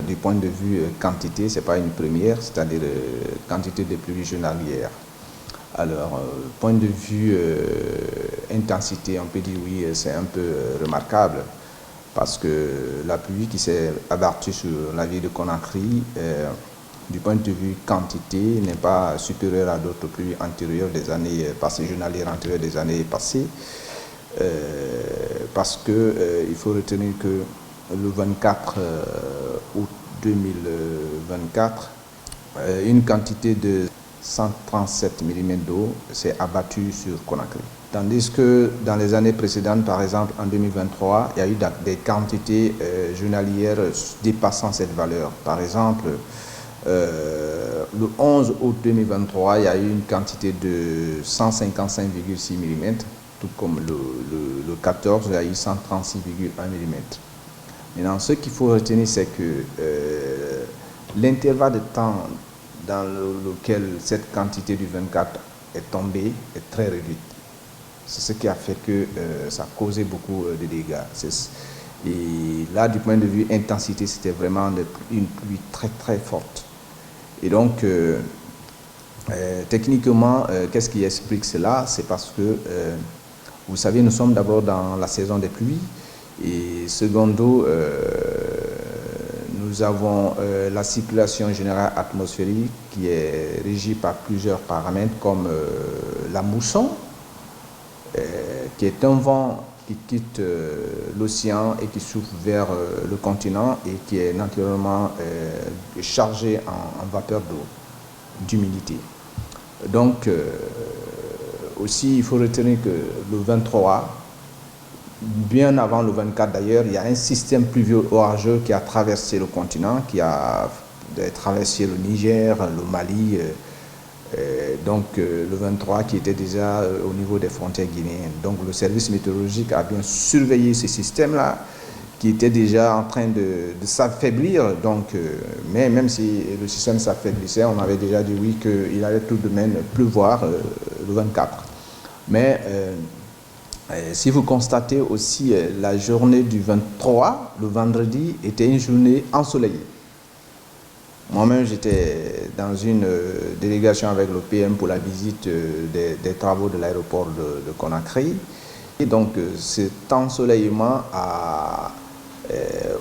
du point de vue quantité, ce n'est pas une première, c'est-à-dire quantité de pluie journalière. Alors, point de vue intensité, on peut dire oui, c'est un peu remarquable, parce que la pluie qui s'est abattue sur la ville de Conakry, du point de vue quantité, n'est pas supérieure à d'autres pluies antérieures des années passées, journalières antérieures des années passées, parce que il faut retenir que le 24 août 2024, une quantité de 137 mm d'eau s'est abattue sur Conakry. Tandis que dans les années précédentes, par exemple en 2023, il y a eu des quantités journalières dépassant cette valeur. Par exemple, le 11 août 2023, il y a eu une quantité de 155,6 mm, tout comme le 14, il y a eu 136,1 mm. Maintenant, ce qu'il faut retenir, c'est que l'intervalle de temps dans lequel cette quantité du 24 est tombée est très réduite. C'est ce qui a fait que ça a causé beaucoup de dégâts. Et là, du point de vue intensité, c'était vraiment une pluie très très forte. Et donc, techniquement, qu'est-ce qui explique cela? C'est parce que, vous savez, nous sommes d'abord dans la saison des pluies, et secondo, nous avons la circulation générale atmosphérique qui est régie par plusieurs paramètres comme la mousson, qui est un vent qui quitte l'océan et qui souffle vers le continent et qui est naturellement chargé en vapeur d'eau, d'humidité. Donc, aussi, il faut retenir que le 23, bien avant le 24 d'ailleurs, il y a un système pluvieux orageux qui a traversé le continent, qui a traversé le Niger, le Mali, donc le 23 qui était déjà au niveau des frontières guinéennes. Donc le service météorologique a bien surveillé ce système-là, qui était déjà en train de s'affaiblir. Donc, mais même si le système s'affaiblissait, on avait déjà dit oui qu'il allait tout de même pleuvoir le 24. Mais si vous constatez aussi, la journée du 23, le vendredi, était une journée ensoleillée. Moi-même, j'étais dans une délégation avec le PM pour la visite des travaux de l'aéroport de Conakry. Et donc, cet ensoleillement a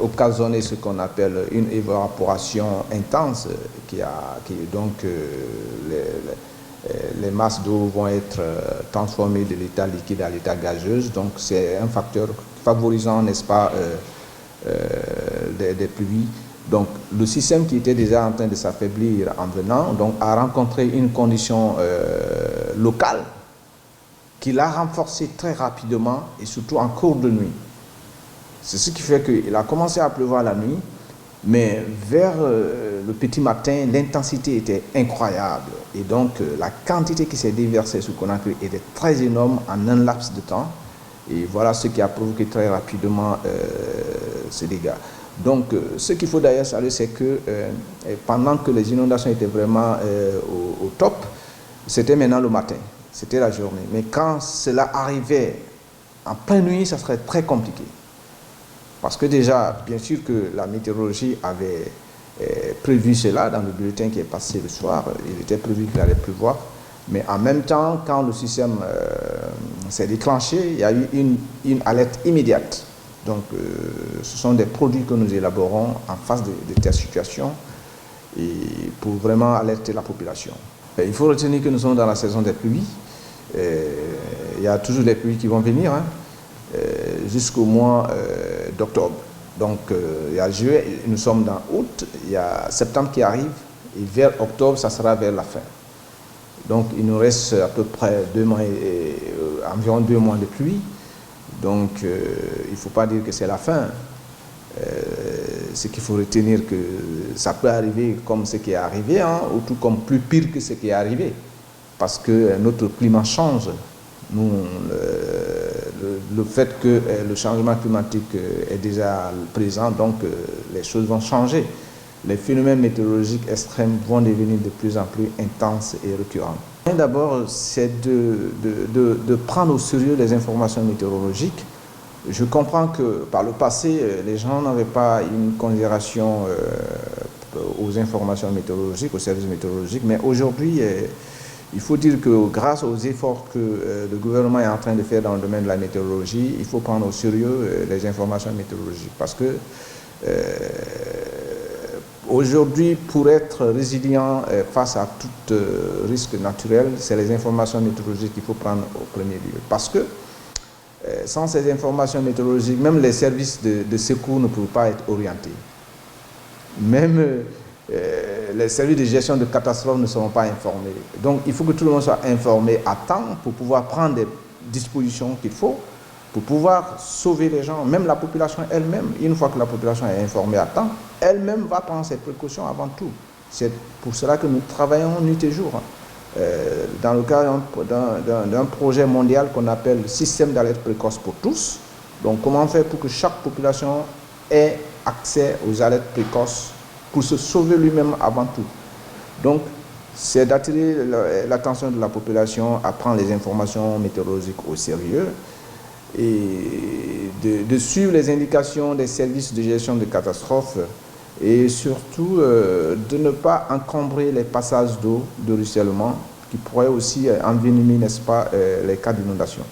occasionné ce qu'on appelle une évaporation intense, donc les masses d'eau vont être transformées de l'état liquide à l'état gazeuse. Donc, c'est un facteur favorisant, n'est-ce pas, des pluies. Donc, le système qui était déjà en train de s'affaiblir en venant, donc, a rencontré une condition locale qui l'a renforcé très rapidement et surtout en cours de nuit. C'est ce qui fait qu'il a commencé à pleuvoir la nuit, mais vers le petit matin, l'intensité était incroyable. Et donc, la quantité qui s'est déversée sur Conakry était très énorme en un laps de temps. Et voilà ce qui a provoqué très rapidement ces dégâts. Donc, ce qu'il faut d'ailleurs saluer, c'est que pendant que les inondations étaient vraiment au top, c'était maintenant le matin, c'était la journée. Mais quand cela arrivait en pleine nuit, ça serait très compliqué. Parce que déjà, bien sûr que la météorologie avait prévu cela dans le bulletin qui est passé le soir. Il était prévu qu'il allait pleuvoir. Mais en même temps, quand le système s'est déclenché, il y a eu une alerte immédiate. Donc, ce sont des produits que nous élaborons en face de telles situations et pour vraiment alerter la population. Il faut retenir que nous sommes dans la saison des pluies. Il y a toujours des pluies qui vont venir jusqu'au mois d'octobre. Donc, il y a juillet, nous sommes dans août, il y a septembre qui arrive et vers octobre, ça sera vers la fin. Donc, il nous reste à peu près environ 2 mois de pluie. Donc, il ne faut pas dire que c'est la fin. Ce qu'il faut retenir, que ça peut arriver comme ce qui est arrivé, ou tout comme plus pire que ce qui est arrivé. Parce que notre climat change. Nous, le fait que le changement climatique est déjà présent, donc les choses vont changer. Les phénomènes météorologiques extrêmes vont devenir de plus en plus intenses et récurrents. D'abord, c'est de prendre au sérieux les informations météorologiques Je comprends que par le passé, les gens n'avaient pas une considération aux informations météorologiques, aux services météorologiques, mais aujourd'hui, il faut dire que grâce aux efforts que le gouvernement est en train de faire dans le domaine de la météorologie, il faut prendre au sérieux les informations météorologiques parce que aujourd'hui, pour être résilient face à tout risque naturel, c'est les informations météorologiques qu'il faut prendre au premier lieu. Parce que sans ces informations météorologiques, même les services de secours ne peuvent pas être orientés. Même les services de gestion de catastrophes ne seront pas informés. Donc il faut que tout le monde soit informé à temps pour pouvoir prendre des dispositions qu'il faut, pour pouvoir sauver les gens. Même la population elle-même, une fois que la population est informée à temps, elle-même va prendre ses précautions avant tout. C'est pour cela que nous travaillons nuit et jour. Dans le cadre d'un projet mondial qu'on appelle Système d'alerte précoce pour tous. Donc comment faire pour que chaque population ait accès aux alertes précoces pour se sauver lui-même avant tout. Donc c'est d'attirer l'attention de la population à prendre les informations météorologiques au sérieux et de suivre les indications des services de gestion de catastrophes et surtout de ne pas encombrer les passages d'eau, de ruissellement, qui pourraient aussi envenimer, n'est-ce pas, les cas d'inondation.